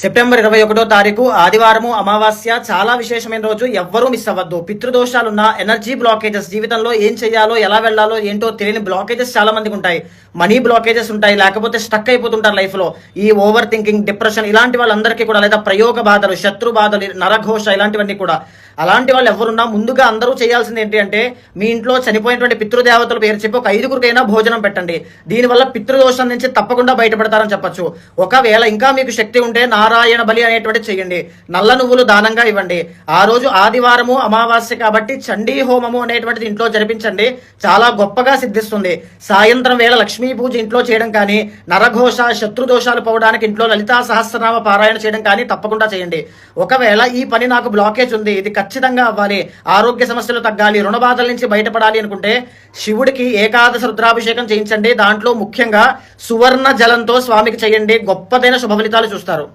September 21వ తారీఖు ఆదివారము అమావాస్య. చాలా విశేషమైన రోజు. ఎవ్వరూ మిస్ అవ్వద్దు. పితృదోషాలున్న, ఎనర్జీ బ్లాకేజెస్, జీవితంలో ఏం చేయాలో ఎలా వెళ్లాలో ఏంటో తెలియని బ్లాకేజెస్ చాలా మందికి ఉంటాయి. మనీ బ్లాకేజెస్ ఉంటాయి, లేకపోతే స్టక్ అయిపోతుంటారు లైఫ్ లో. ఈ ఓవర్ థింకింగ్, డిప్రెషన్ ఇలాంటి వాళ్ళందరికీ కూడా, లేదా ప్రయోగ బాధలు, శత్రు బాధలు, నరఘోష ఇలాంటివన్నీ కూడా. అలాంటి వాళ్ళు ఎవరున్నా ముందుగా అందరూ చేయాల్సింది ఏంటి అంటే, మీ ఇంట్లో చనిపోయినటువంటి పితృదేవతల పేరు చెప్పి ఒక 5గురికైనా భోజనం పెట్టండి. దీనివల్ల పితృదోషం నుంచి తప్పకుండా బయటపడతారని చెప్పొచ్చు. ఒకవేళ ఇంకా మీకు శక్తి ఉంటే నారాయణ బలి అనేటువంటి చేయండి. నల్ల నువ్వులు దానంగా ఇవ్వండి. ఆ రోజు ఆదివారము అమావాస్య కాబట్టి చండీ హోమము అనేటువంటిది ఇంట్లో జరిపించండి. చాలా గొప్పగా సిద్ధిస్తుంది. సాయంత్రం వేళ లక్ష్మీ పూజ ఇంట్లో చేయడం కానీ, నరఘోష శత్రుదోషాలు పోవడానికి ఇంట్లో లలితా సహస్రనామ పారాయణ చేయడం కానీ తప్పకుండా చేయండి. ఒకవేళ ఈ పని నాకు బ్లాకేజ్ ఉంది, ఇది ఖచ్చితంగా అవ్వాలి, ఆరోగ్య సమస్యలు తగ్గాలి, రుణబాధల నుంచి బయటపడాలి అనుకుంటే శివుడికి ఏకాదశ రుద్రాభిషేకం చేయించండి. దాంట్లో ముఖ్యంగా సువర్ణ జలంతో స్వామికి చేయండి. గొప్పదైన శుభ ఫలితాలు చూస్తారు.